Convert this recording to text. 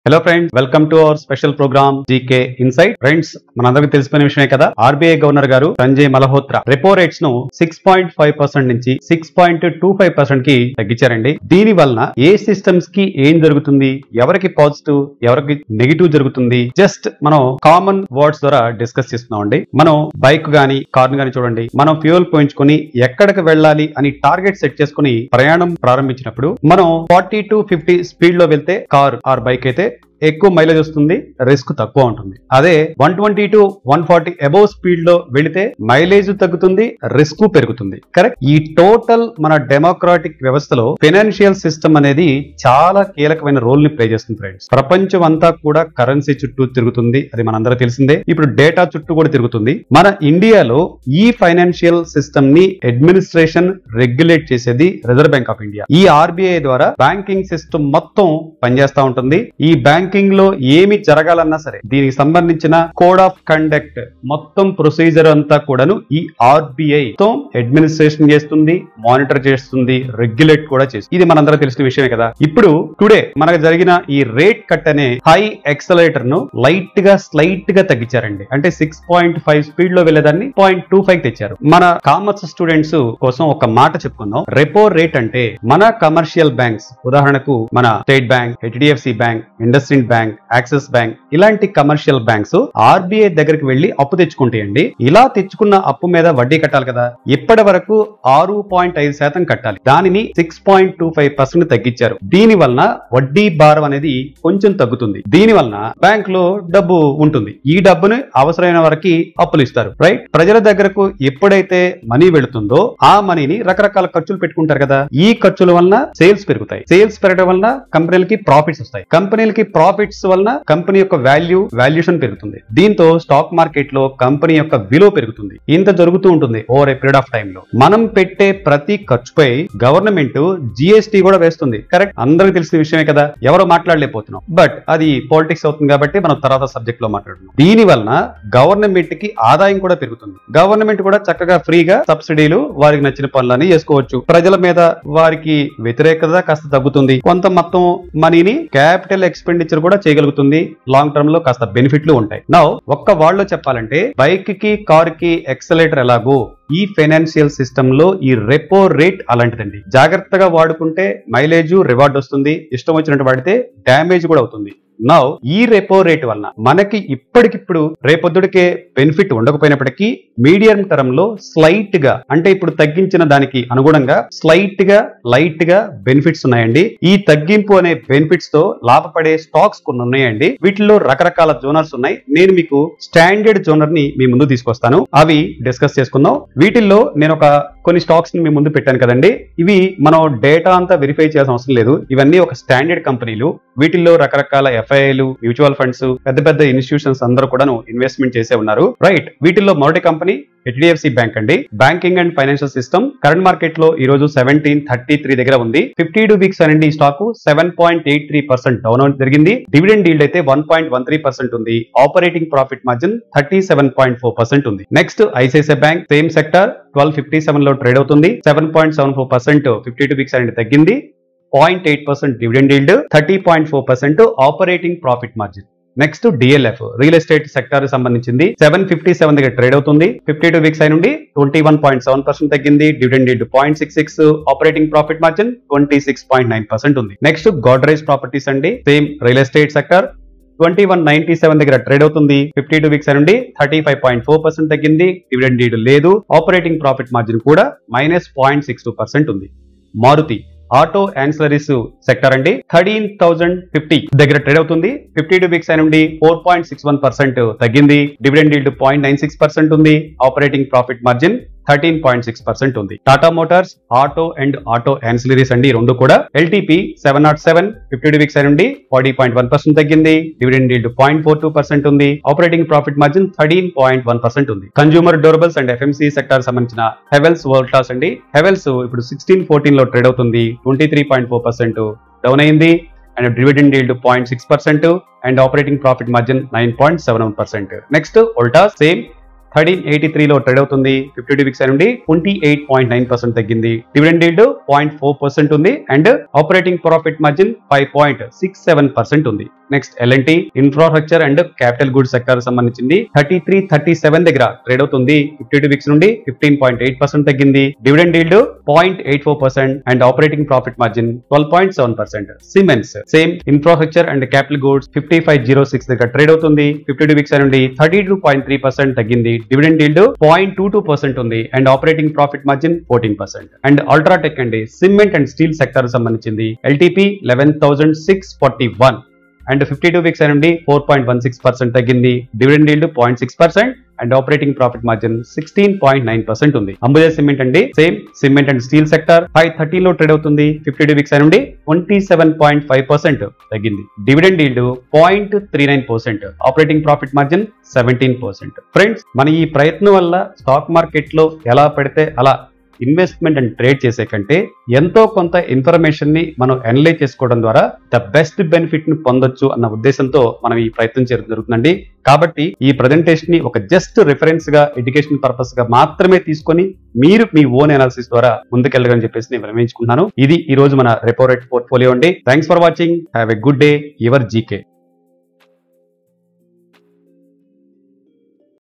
Hello friends, welcome to our special programme GK insight. Friends, మనందరికీ తెలిసిపోయిన విషయమే కదా, ఆర్బీఐ గవర్నర్ గారు సంజయ్ మల్హోత్రా రెపో రేట్స్ ను 6.5% నుంచి 6.25% కి తగ్గించారండి. దీని వలన ఏ సిస్టమ్స్ కి ఏం జరుగుతుంది, ఎవరికి పాజిటివ్ ఎవరికి నెగిటివ్ జరుగుతుంది, జస్ట్ మనం కామన్ వర్డ్స్ ద్వారా డిస్కస్ చేస్తున్నామండి. మనం బైక్ గానీ కార్ గానీ చూడండి, మనం ఫ్యూయల్ పోయించుకొని ఎక్కడికి వెళ్ళాలి అని టార్గెట్ సెట్ చేసుకుని ప్రయాణం ప్రారంభించినప్పుడు మనం 40 to 50 స్పీడ్ లో వెళ్తే కార్ ఆర్ బైక్ అయితే ఎక్కువ మైలేజ్ వస్తుంది, రిస్క్ తక్కువ ఉంటుంది. అదే 120 to 140 అబోవ్ స్పీడ్ లో వెళితే మైలేజ్ తగ్గుతుంది, రిస్క్ పెరుగుతుంది. కరెక్ట్. ఈ టోటల్ మన డెమోక్రాటిక్ వ్యవస్థలో ఫైనాన్షియల్ సిస్టమ్ అనేది చాలా కీలకమైన రోల్ ని ప్లే చేస్తుంది ఫ్రెండ్స్. ప్రపంచం అంతా కూడా కరెన్సీ చుట్టూ తిరుగుతుంది, అది మనందరూ తెలిసిందే. ఇప్పుడు డేటా చుట్టూ కూడా తిరుగుతుంది. మన ఇండియాలో ఈ ఫైనాన్షియల్ సిస్టమ్ ని అడ్మినిస్ట్రేషన్ రెగ్యులేట్ చేసేది రిజర్వ్ బ్యాంక్ ఆఫ్ ఇండియా. ఈ ఆర్బీఐ ద్వారా బ్యాంకింగ్ సిస్టమ్ మొత్తం పనిచేస్తా ఉంటుంది. ఈ బ్యాంకింగ్ లో ఏమి జరగాలన్నా సరే దీనికి సంబంధించిన కోడ్ ఆఫ్ కండక్ట్ మొత్తం ప్రొసీజర్ అంతా కూడాను ఈ ఆర్బీఐ అడ్మినిస్ట్రేషన్ చేస్తుంది, మానిటర్ చేస్తుంది, రెగ్యులేట్ కూడా చేస్తుంది. ఇది మనందరూ తెలిసిన విషయమే కదా. ఇప్పుడు టుడే మనకు జరిగిన ఈ రేట్ కట్ అనే హై ఎక్సలరేటర్ ను స్లైట్ గా తగ్గించారండి. అంటే 6.5 స్పీడ్ లో వెళ్ళేదాన్ని 0.25 తెచ్చారు. మన కామర్స్ స్టూడెంట్స్ కోసం ఒక మాట చెప్పుకుందాం. రెపో రేట్ అంటే మన కమర్షియల్ బ్యాంక్స్, ఉదాహరణకు మన state bank, HDFC bank, IndusInd bank, axis bank ఇలాంటి కమర్షియల్ బ్యాంక్స్ ఆర్బీఐ దగ్గరికి వెళ్లి అప్పు తెచ్చుకుంటాయండి. ఇలా తెచ్చుకున్న అప్పు మీద వడ్డీ కట్టాలి కదా. ఇప్పటి వరకు 6.5% కట్టాలి. దానిని 6.25% తగ్గించారు. దీని వలన వడ్డీ భారం అనేది కొంచెం తగ్గుతుంది. దీని వలన బ్యాంక్ లో డబ్బు ఉంటుంది. ఈ డబ్బుని అవసరమైన వరకు అప్పులు ఇస్తారు. రైట్. ప్రజల దగ్గరకు ఎప్పుడైతే మనీ వెళుతుందో ఆ మనీని రకరకాల ఖర్చులు పెట్టుకుంటారు కదా. ఈ ఖర్చుల వలన సేల్స్ పెరుగుతాయి. సేల్స్ పెరగడం వలన కంపెనీలకి ప్రాఫిట్స్ వస్తాయి. కంపెనీలకి ప్రాఫిట్స్ వలన కంపెనీ యొక్క వాల్యుయేషన్ పెరుగుతుంది. దీంతో స్టాక్ మార్కెట్ లో కంపెనీ యొక్క విలువ పెరుగుతుంది. ఇంత జరుగుతూ ఉంటుంది over a period of time లో. మనం పెట్టే ప్రతి ఖర్చుపై గవర్నమెంట్ జిఎస్టీ కూడా వేస్తుంది. కరెక్ట్. అందరికీ తెలిసిన విషయమే కదా, ఎవరో మాట్లాడలేకపోతున్నాం. బట్ అది పాలిటిక్స్ అవుతుంది కాబట్టి మనం తర్వాత సబ్జెక్ట్ లో మాట్లాడుతున్నాం. దీని వలన గవర్నమెంట్ కి ఆదాయం కూడా పెరుగుతుంది. గవర్నమెంట్ కూడా చక్కగా ఫ్రీగా సబ్సిడీలు వారికి నచ్చిన పనులని చేసుకోవచ్చు. ప్రజల మీద వారికి వ్యతిరేకత కాస్త తగ్గుతుంది. కొంత మొత్తం మనీని క్యాపిటల్ ఎక్స్పెండిచర్ కూడా చేయగలుగుతుంది. లాంగ్ టర్మ్ లో కాస్త బెనిఫిట్లు ఉంటాయి. నౌ ఒక్క వాళ్ళలో చెప్పాలంటే బైక్ కి కార్ కి ఎక్సలేటర్ ఎలాగో ఈ ఫైనాన్షియల్ సిస్టమ్ లో ఈ రెపో రేట్ అలాంటిదండి. జాగ్రత్తగా వాడుకుంటే మైలేజ్ రివార్డ్ వస్తుంది, ఇష్టం వచ్చినట్టు వాడితే డ్యామేజ్ కూడా అవుతుంది. నౌ ఈ రెపో రేట్ వలన మనకి ఇప్పటికిప్పుడు రేపొద్దుడికే బెనిఫిట్ ఉండకపోయినప్పటికీ మీడియం టర్మ్ లో స్లైట్ గా, అంటే ఇప్పుడు తగ్గించిన దానికి అనుగుణంగా స్లైట్ గా లైట్ గా బెనిఫిట్స్ ఉన్నాయండి. ఈ తగ్గింపు అనే బెనిఫిట్స్ తో లాభపడే స్టాక్స్ కొన్ని ఉన్నాయండి. వీటిలో రకరకాల జోనర్స్ ఉన్నాయి. నేను మీకు స్టాండర్డ్ జోనర్ ని మీ ముందు తీసుకొస్తాను. అవి డిస్కస్ చేసుకుందాం. వీటిల్లో నేను కొన్ని స్టాక్స్ ని మీ ముందు పెట్టాను కదండి. ఇవి మనం డేటా అంతా వెరిఫై చేయాల్సిన అవసరం లేదు. ఇవన్నీ ఒక స్టాండర్డ్ కంపెనీలు. వీటిల్లో రకరకాల ఎఫ్ఐఐలు, మ్యూచువల్ ఫండ్స్, పెద్ద పెద్ద ఇన్స్టిట్యూషన్స్ అందరూ కూడా ఇన్వెస్ట్మెంట్ చేసే ఉన్నారు. రైట్. వీటిల్లో మొదటి కంపెనీ హెచ్డిఎఫ్సి బ్యాంక్ అండి. Banking and financial system. Current market లో ఈ రోజు 1733 దగ్గర ఉంది. 52 వీక్స్ అనండి ఈ స్టాక్ 7.83% డౌన్ జరిగింది. డివిడెండ్ ఈల్డ్ అయితే 1.13% ఉంది. ఆపరేటింగ్ ప్రాఫిట్ మార్జిన్ 37.4% ఉంది. Next ICICI bank, same sector, 1257 లో ట్రేడ్ అవుతుంది. 7.74% 52 వీక్స్ అనండి తగ్గింది. 0.8% dividend yield, 30.4% operating profit margin. Next DLF, real estate sector సంబంధించింది. 757 దగ్గర ట్రేడ్ అవుతుంది. 52 వీక్స్ అయి నుండి 21.7% తగ్గింది. Dividend yield 0.66, operating profit margin 26.9% ఉంది. నెక్స్ట్ గోడ్రేజ్ ప్రాపర్టీస్ అండి. సేమ్ రియల్ ఎస్టేట్ సెక్టర్, 2197 దగ్గర ట్రేడ్ అవుతుంది. 52 వీక్స్ నుండి 35.4% తగ్గింది. డివిడెండ్ ఈల్డ్ లేదు. ఆపరేటింగ్ ప్రాఫిట్ మార్జిన్ కూడా -0.62% ఉంది. మారుతి ఆటో యాన్సిలరీస్ సెక్టర్ అండి. 13,050 దగ్గర ట్రేడ్ అవుతుంది. 52 వీక్స్ నుండి 4.61% తగ్గింది. డివిడెండ్ ఈల్డ్ 0.96% ఉంది. ఆపరేటింగ్ ప్రాఫిట్ మార్జిన్ 13.6% ఉంది. Tata Motors auto and auto ancillaries అండి, రెండు కూడా. ఎల్టీపీ 707 52 వీక్స్ నుండి 40.1% తగ్గింది. డివిడెండ్ ఈల్డ్ 0.42% ఉంది. ఆపరేటింగ్ ప్రాఫిట్ మార్జిన్ 13.1% ఉంది. Consumer durables and FMC sector సంబంధించిన హెవెల్స్ వోల్టాస్ అండి. హెవెల్స్ ఇప్పుడు 1614 లో ట్రేడ్ అవుతుంది. 23.4% డౌన్ అయింది. And dividend yield 0.6% and operating profit margin 9.71%. Next Voltas same 1383 లో ట్రేడ్ అవుతుంది. 52 వీక్స్ నుండి 28.9% తగ్గింది. డివిడెండ్ ఈల్డ్ 0.4% ఉంది. అండ్ ఆపరేటింగ్ ప్రాఫిట్ మార్జిన్ 5.67% ఉంది. Next L&T infrastructure and capital goods sector సంబంధించింది 33-37 దగ్గర ట్రేడ్ అవుతుంది. 52 వీక్స్ నుండి 15.8% తగ్గింది. Dividend yield 0.84% and operating profit margin 12.7%. Siemens same infrastructure and capital goods 5506 దగ్గర ట్రేడ్ అవుతుంది. 52 వీక్స్ నుండి 32.3% తగ్గింది. డివిడెండ్ ఈల్డ్ 0.22% ఉంది and operating profit margin 14%. And UltraTech అండి సిమెంట్ అండ్ స్టీల్ సెక్టర్ సంబంధించింది LTP 11,641 అండ్ 52 వీక్స్ నుండి 4.16% తగ్గింది. Dividend yield 0.6% and operating profit margin 16.9% ఉంది. అంబుజా సిమెంట్ అండి same cement and steel sector 530 లో ట్రేడ్ అవుతుంది. 52 వీక్స్ నుండి 27.5% తగ్గింది. Dividend yield 0.39%, operating profit margin 17%. Friends, మన ఈ ప్రయత్నం వల్ల స్టాక్ మార్కెట్ లో ఎలా పెడితే అలా ఇన్వెస్ట్మెంట్ అండ్ ట్రేడ్ చేసే కంటే ఎంతో కొంత ఇన్ఫర్మేషన్ ని మనం అనలైజ్ చేసుకోవడం ద్వారా ద బెస్ట్ బెనిఫిట్ ని పొందొచ్చు అన్న ఉద్దేశంతో మనం ఈ ప్రయత్నం చేయడం జరుగుతుందండి. కాబట్టి ఈ ప్రెజెంటేషన్ ని ఒక జస్ట్ రిఫరెన్స్ గా ఎడ్యుకేషన్ పర్పస్ గా మాత్రమే తీసుకొని మీరు మీ ఓన్ అనాలిసిస్ ద్వారా ముందుకెళ్ళగలని చెప్పేసి నేను విరమించుకుంటున్నాను. ఇది ఈ రోజు మన రెపో రేట్ పోర్ట్ఫోలియో అండి. Thanks for watching. Have a good day. Your GK.